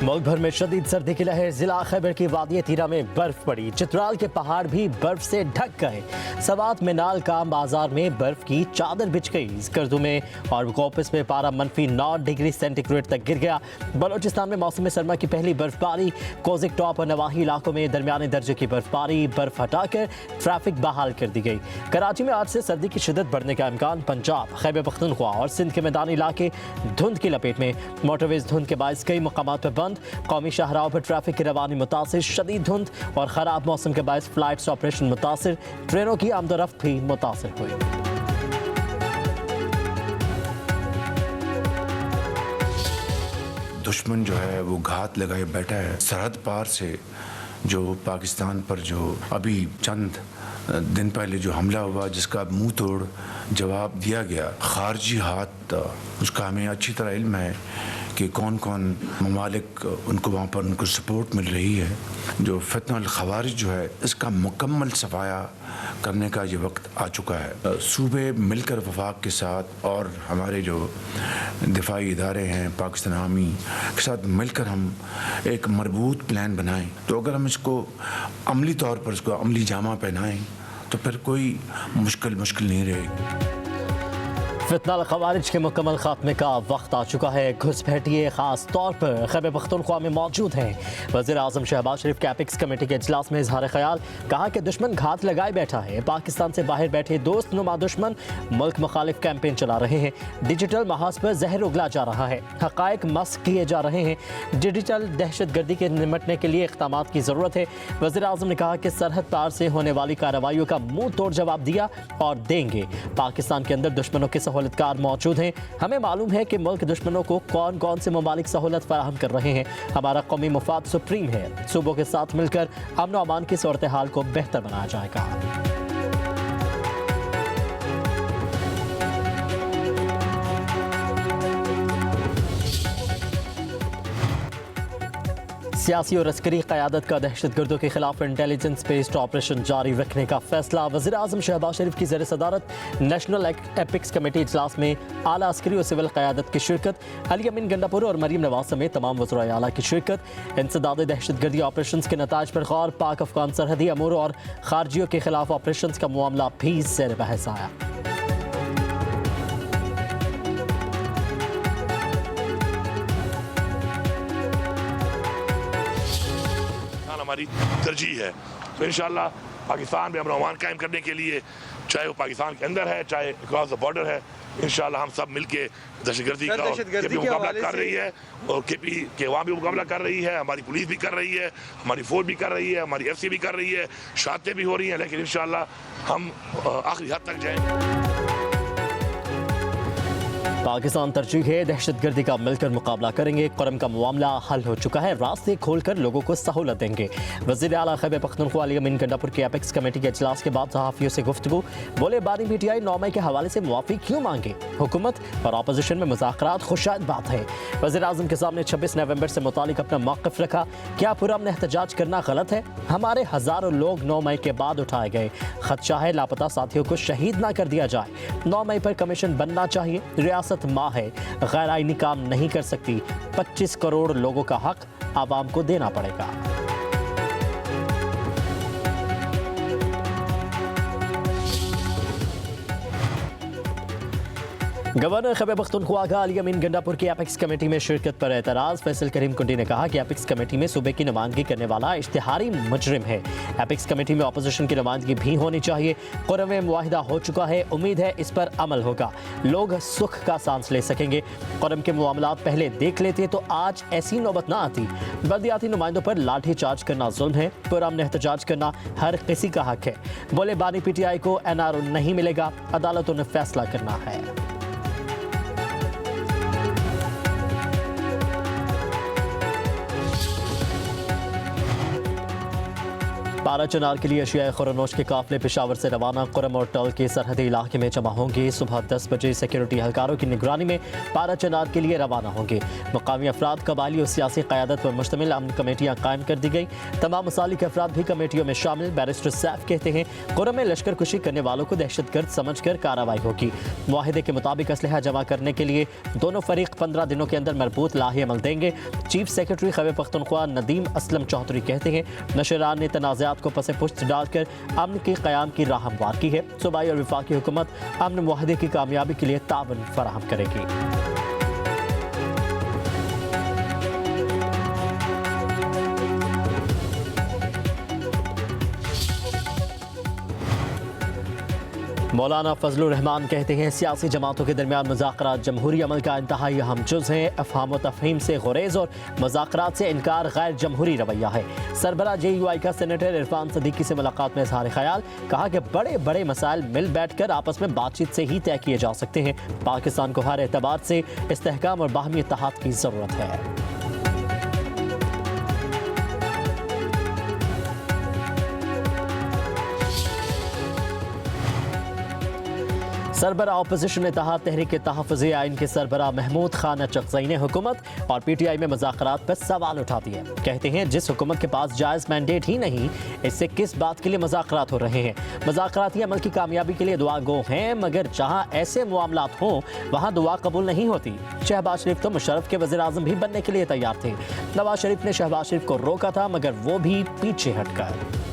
मुल्क भर में शदीद सर्दी की लहर। जिला खैबर की वादी तीरा में बर्फ पड़ी। चित्राल के पहाड़ भी बर्फ से ढक गए। सवात मिनाल काम बाजार में बर्फ की चादर बिछ गई। स्कर्दू में और कोपस में पारा -9 डिग्री सेंटीग्रेड तक गिर गया। बलोचिस्तान में मौसम सरमा की पहली बर्फबारी। कोजिक टॉप और नवाही इलाकों में दरमियाने दर्जे की बर्फबारी। बर्फ हटाकर ट्रैफिक बहाल कर दी गई। कराची में आज से सर्दी की शिद्दत बढ़ने का इम्कान। पंजाब, खैबर पख्तूनख्वा और सिंध के मैदानी इलाके धुंध की लपेट में। मोटरवेज धुंध के बायस कई मकामात पर बंद। कौमी शाहराहों पर ट्रैफिक की रवानी मुतासिर। शदीद धुंध और खराब मौसम के बायस फ्लाइट्स ऑपरेशन मुतासिर। ट्रेनों की आमदोरफ्त भी मुतासिर हुई। दुश्मन जो है वो घात लगाए बैठा है। सरहद पार से जो पाकिस्तान पर जो अभी चंद दिन पहले जो हमला हुआ, जिसका मुंह तोड़ जवाब दिया गया, खारजी हाथ उसका हमें अच्छी तरह इल्म है कि कौन कौन ममालिक उनको वहाँ पर उनको सपोर्ट मिल रही है। जो फितना खवारिज जो है, इसका मुकम्मल सफाया करने का ये वक्त आ चुका है। सूबे मिलकर वफाक के साथ और हमारे जो दिफाई इदारे हैं पाकिस्तान आर्मी के साथ मिलकर हम एक मजबूत प्लान बनाएं, तो अगर हम इसको अमली तौर पर इसको अमली जामा पहनाएं तो फिर कोई मुश्किल नहीं रहेगी। फितना खवारिज के मुकम्मल खात्मे का वक्त आ चुका है। घुसपैठिए खास तौर पर खैबर पख्तूनख्वा में मौजूद हैं। वज़ीर आज़म शहबाज शरीफ के एपिक्स कमेटी के इजलास में इजहार ख्याल। कहा कि दुश्मन घात लगाए बैठा है। पाकिस्तान से बाहर बैठे दोस्त नुमा दुश्मन मुल्क मुखालिफ कैंपेन चला रहे हैं। डिजिटल महाज पर जहर उगला जा रहा है। हक़ाइक़ मस्क किए जा रहे हैं। डिजिटल दहशत गर्दी के निपटने के लिए इक़दामात की ज़रूरत है। वज़ीर आज़म ने कहा कि सरहद पार से होने वाली कार्रवाइयों का मुंह तोड़ जवाब दिया और देंगे। पाकिस्तान के अंदर दुश्मनों के सहूलतकार मौजूद हैं। हमें मालूम है कि मुल्क दुश्मनों को कौन कौन से ममालिक सहूलत फराहम कर रहे हैं। हमारा कौमी मुफाद सुप्रीम है। सूबों के साथ मिलकर अमन और अमान की सूरत हाल को बेहतर बनाया जाएगा। सियासी और अस्करी क़यादत का दहशतगर्दों के खिलाफ इंटेलिजेंस बेस्ड ऑपरेशन जारी रखने का फैसला। वज़ीर आज़म शहबाज शरीफ की ज़ेर सदारत नेशनल एपिक्स कमेटी इजलास में आला अस्करी और सिविल क़यादत की शिरकत। अली अमीन गंडापुर और मरीम नवाज समेत तमाम वज़राए आला की शिरकत। इंसदाद दहशतगर्दी ऑपरेशन के नताज पर गौर। पाक अफगान सरहदी अमूर और खारजियों के खिलाफ ऑपरेशन का मामला भी ज़ेर बहस आया। हमारी तरजीह है। तो इंशाअल्लाह पाकिस्तान में अमन अमान कायम करने के लिए, चाहे वो पाकिस्तान के अंदर है चाहे अक्रॉस द बॉर्डर है, इंशाअल्लाह हम सब मिलके दहशतगर्दी का मुकाबला कर रही है। और केपी के वहाँ भी मुकाबला कर रही है, हमारी पुलिस भी कर रही है, हमारी फौज भी कर रही है, हमारी एफसी भी कर रही है, शातें भी हो रही हैं। लेकिन इंशाअल्लाह हम आखिरी हद तक जाएंगे। पाकिस्तान तरजीह है। दहशतगर्दी का मिलकर मुकाबला करेंगे। करम का मामला हल हो चुका है। रास्ते खोलकर लोगों को सहूलत देंगे। वज़ीर आला खैबर पख्तूनख्वा अली अमीन गंडापुर के एपिक्स कमेटी के इजलास के बाद सहाफ़ियों से गुफ्तगू। बोले बानी पीटीआई 9 मई के हवाले से मुआफ़ी क्यों मांगे। हुकूमत और अपोजिशन में मुज़ाकरात खुशायद बात है। वज़ीर आज़म के सामने 26 नवंबर से मुतालिक अपना मौक़िफ़ रखा। क्या पुरअमन एहतजाज करना गलत है। हमारे हज़ारों लोग 9 मई के बाद उठाए गए। खदशा है लापता साथियों को शहीद ना कर दिया जाए। 9 मई पर कमीशन बनना चाहिए। रियासत माँ है, गैर आईनी काम नहीं कर सकती। 25 करोड़ लोगों का हक आवाम को देना पड़ेगा। गवर्नर खैबर पख्तूनख्वा का अली अमीन गंडापुर की एपिक्स कमेटी में शिरकत पर एतराज़। फैसल करीम कुंडी ने कहा कि एपिक्स कमेटी में सूबे की नुमाइंदगी करने वाला इश्तिहारी मुजरिम है। एपिक्स कमेटी में अपोजिशन की नुमाइंदगी भी होनी चाहिए। क़ुरम मुआहिदा हो चुका है। उम्मीद है इस पर अमल होगा। लोग सुख का सांस ले सकेंगे। क़ुरम के मामलात पहले देख लेते तो आज ऐसी नौबत ना आती। बल्दियाती नुमाइंदों पर लाठी चार्ज करना जुल्म है। पुरअमन एहतजाज करना हर किसी का हक है। बोले बानी पीटीआई को एनआरओ नहीं मिलेगा। अदालतों ने फैसला करना है। पारा चनार के लिए अशिया खुरनोश के काफिले पेशावर से रवाना। कुरम और टल के सरहदी इलाके में जमा होंगे। सुबह 10 बजे सिक्योरिटी एहलकारों की निगरानी में पारा चनार के लिए रवाना होंगे। मुकामी अफराद, कबायली और सियासी क़यादत पर मुश्तमिल अमन कमेटियाँ कायम कर दी गई। तमाम मसाली के अफराद भी कमेटियों में शामिल। बैरिस्टर सैफ कहते हैं कुरम में लश्कर कुशी करने वालों को दहशतगर्द समझ कर कार्रवाई होगी। मुआहिदे के मुताबिक असलहा जमा करने के लिए दोनों फरीक 15 दिनों के अंदर मरबूत लाहे अमल देंगे। चीफ सेक्रेटरी खैबर पख्तूनख्वा नदीम असलम चौधरी कहते हैं नशरान ने तनाज़ात को पसे पुश्त डालकर अमन के क़याम की राह हमवार की है। सूबाई और वफाकी हुकूमत अमन मुआहदे की कामयाबी के लिए तावन फराहम करेगी। मौलाना फजलुर रहमान कहते हैं सियासी जमातों के दरमियान मुज़ाकरात जमहूरी अमल का इंतहाई अहम जुज़ हैं। अफ़हाम व तफ़हीम से गुरेज और मुज़ाकरात से इनकार गैर जमहूरी रवैया है। सरबरा JUI का सेनेटर इरफान सदीकी से मुलाकात में इज़हार ख्याल, कहा कि बड़े बड़े मसाइल मिल बैठ कर आपस में बातचीत से ही तय किए जा सकते हैं। पाकिस्तान को हर एतबार से इस्तेहकाम और बाहमी इत्तेहाद की ज़रूरत है। सरबरा अपोजिशन इत्तेहाद तहरीक तहफ़्फ़ुज़ आइन के सरबरा महमूद खान चकज़ई ने हुकूमत और PTI में मुज़ाकरात पर सवाल उठा दिए। कहते हैं जिस हुकूमत के पास जायज़ मैंडेट ही नहीं, इससे किस बात के लिए मुज़ाकरात हो रहे हैं। मुज़ाकराती अमल की कामयाबी के लिए दुआ गो हैं, मगर जहाँ ऐसे मामलात हों वहाँ दुआ कबूल नहीं होती। शहबाज शरीफ तो मुशर्रफ के वज़ीर-ए-आज़म भी बनने के लिए तैयार थे। नवाज शरीफ ने शहबाज शरीफ को रोका था, मगर वो भी पीछे हटकर।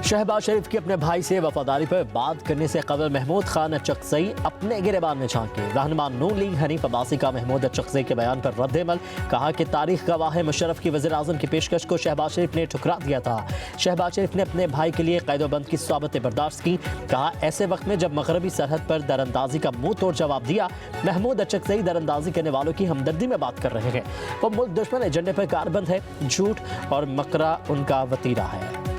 शहबाज शरीफ की अपने भाई से वफादारी पर बात करने से कबल महमूद खान चकज़ई अपने गिरेबान में झांके। रहनुमा नून लीग हनीफ अब्बासी का महमूद चकज़ई के बयान पर रद्द-ए-अमल, कहा कि तारीख गवाह है मुशर्रफ की वज़ीर-ए-आज़म की पेशकश को शहबाज शरीफ ने ठुकरा दिया था। शहबाज शरीफ ने अपने भाई के लिए क़ैद-ओ-बंद की सौबतें बर्दाश्त की। कहा ऐसे वक्त में जब मगरबी सरहद पर दरअंदाजी का मुंह तोड़ जवाब दिया, महमूद चकज़ई दरअंदाजी करने वालों की हमदर्दी में बात कर रहे हैं। वो मुल्क दुश्मन एजेंडे पर कारबंद है। झूठ और मकरा उनका वतीरा है।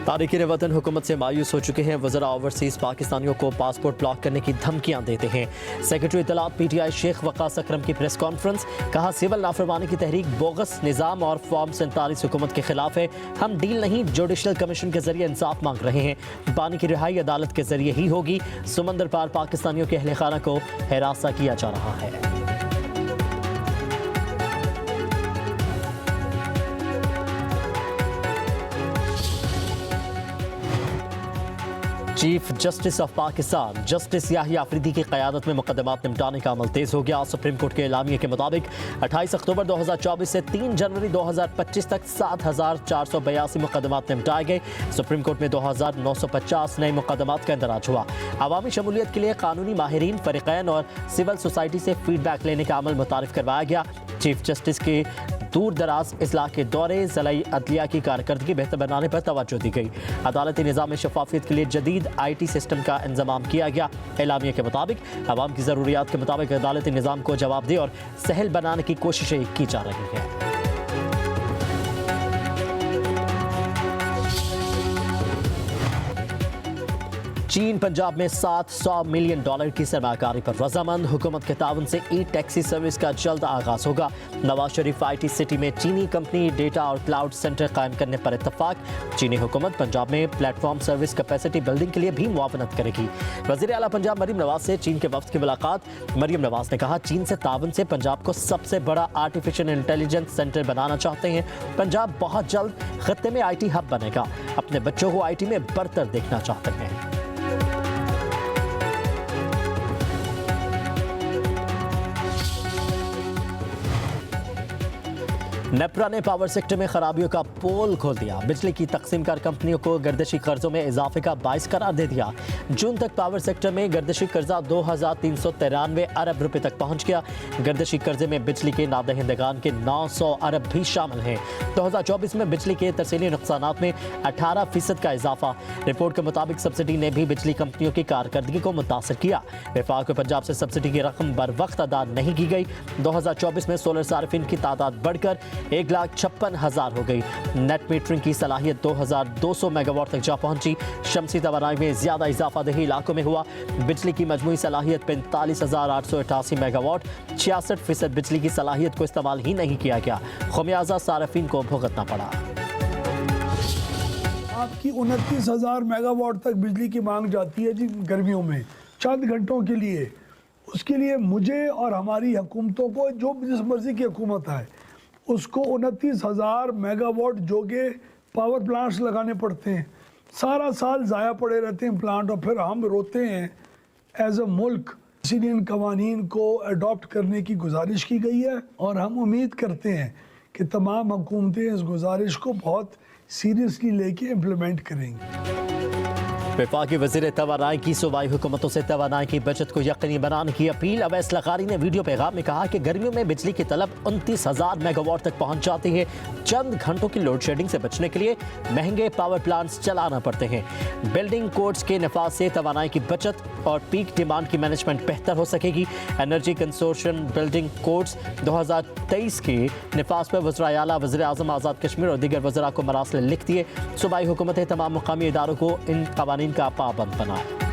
तारिकीन वतन हुकूमत से मायूस हो चुके हैं। वज़रा ओवरसीज़ पाकिस्तानियों को पासपोर्ट ब्लॉक करने की धमकियां देते हैं। सेक्रेटरी इत्तलात PTI शेख वक़ास अकरम की प्रेस कॉन्फ्रेंस, कहा सिविल नाफरमानी की तहरीक बोगस निज़ाम और फॉर्म 47 हुकूमत के खिलाफ है। हम डील नहीं, जुडिशल कमीशन के जरिए इंसाफ मांग रहे हैं। पानी की रिहाई अदालत के जरिए ही होगी। समंदर पार पाकिस्तानियों के अहले खाना को हिरासा किया जा रहा है। Chief justice of Pakistan justice Yahya Afridi की क़यादत में मुकदमात निपटाने का अमल तेज़ हो गया। सुप्रीम कोर्ट के एलामिये के मुताबिक 28 अक्टूबर 2024 से 3 जनवरी 2025 तक 7,482 मुकदमात निपटाए गए। सुप्रीम कोर्ट में 2,950 नए मुकदमात का इंदराज हुआ। अवामी शमूलियत के लिए कानूनी माहिरीन, फ़रीक़ैन और सिविल सोसाइटी से फीडबैक लेने का अमल मुतारिफ करवाया गया। चीफ जस्टिस के दूर दराज इस्लाह के दौरे ज़िलाई अदलिया की कारकर्दगी बेहतर बनाने पर तवज्जो दी गई। अदालती निज़ाम में शफाफियत के लिए जदीद IT सिस्टम का इंतजाम किया गया। एलामिया के मुताबिक अवाम की ज़रूरियात के मुताबिक अदालती निज़ाम को जवाबदेह और सहल बनाने की कोशिशें की जा रही हैं। चीन पंजाब में $700 मिलियन की सरमाकारी पर रजामंद। हुकूमत के ताउन से ई-टैक्सी सर्विस का जल्द आगाज होगा। नवाज शरीफ IT सिटी में चीनी कंपनी डेटा और क्लाउड सेंटर कायम करने पर इत्तफाक। चीनी हुकूमत पंजाब में प्लेटफॉर्म सर्विस कैपेसिटी बिल्डिंग के लिए भी मुआवनत करेगी। वज़ीर आला पंजाब मरियम नवाज से चीन के वफ्द की मुलाकात। मरियम नवाज ने कहा चीन से ताउन से पंजाब को सबसे बड़ा आर्टिफिशियल इंटेलिजेंस सेंटर बनाना चाहते हैं। पंजाब बहुत जल्द खत्ते में IT हब बनेगा। अपने बच्चों को IT में बरतर देखना चाहते हैं। नेपरा ने पावर सेक्टर में खराबियों का पोल खोल दिया। बिजली की तकसीमकार कंपनियों को गर्दिशी कर्जों में इजाफे का बाइस करार दे दिया। जून तक पावर सेक्टर में गर्दिशी कर्जा 2,393 अरब रुपए तक पहुंच गया। गर्दिशी कर्जे में बिजली के नादहिंदगान के 900 अरब भी शामिल हैं। 2024 में बिजली के तरसीली नुकसानात में 18% का इजाफा। रिपोर्ट के मुताबिक सब्सिडी ने भी बिजली कंपनियों की कारकर्दगी को मुतासर किया। वफाक पंजाब से सब्सिडी की रकम बर वक्त अदा नहीं की गई। 2024 में सोलर सार्फिन की तादाद बढ़कर 1,56,000 हो गई। नेट मीटरिंग की सलाहियत 2,200 मेगावाट तक जा पहुंची। शमसी तवानाई में ज्यादा इजाफा दही इलाकों में हुआ। बिजली की मजमूई सलाहियत 45,888 मेगावाट, 66% बिजली की सलाहियत को इस्तेमाल ही नहीं किया गया। खमियाजा सार्फिन को भुगतना पड़ा। आपकी 29,000 मेगावाट तक बिजली की मांग जाती है जी गर्मियों में चंद घंटों के लिए। उसके लिए मुझे और हमारी हुकूमतों को, जो जिस मर्जी की हुकूमत है, उसको 29,000 मेगावाट जोगे पावर प्लांट्स लगाने पड़ते हैं। सारा साल ज़ाया पड़े रहते हैं प्लांट, और फिर हम रोते हैं एज अ मुल्क। इसीलिए इन कवानीन को अडॉप्ट करने की गुजारिश की गई है, और हम उम्मीद करते हैं कि तमाम हुकूमतें इस गुजारिश को बहुत सीरियसली लेके इम्प्लीमेंट करेंगी। वफाकी वज़ीर तवानाई की सूबाई हुकूमतों से तवानाई की बचत को यकीनी बनाने की अपील। अवैस लखारी ने वीडियो पैगाम में कहा कि गर्मियों में बिजली की तलब 29,000 मेगावाट तक पहुंच जाती है। चंद घंटों की लोड शेडिंग से बचने के लिए महंगे पावर प्लांट्स चलाना पड़ते हैं। बिल्डिंग कोड्स के नफाज से तवानाई की बचत और पीक डिमांड की मैनेजमेंट बेहतर हो सकेगी। एनर्जी कंसोर्शियम बिल्डिंग कोड्स 2023 के नफाज पर वज़ीर आला, वज़ीर आज़म आज़ाद कश्मीर और दीगर वज़रा को मरासिल लिख दिए। सूबाई हुकूमतें तमाम मुकामी इदारों को इन कवानीन का पाबंद बनाए।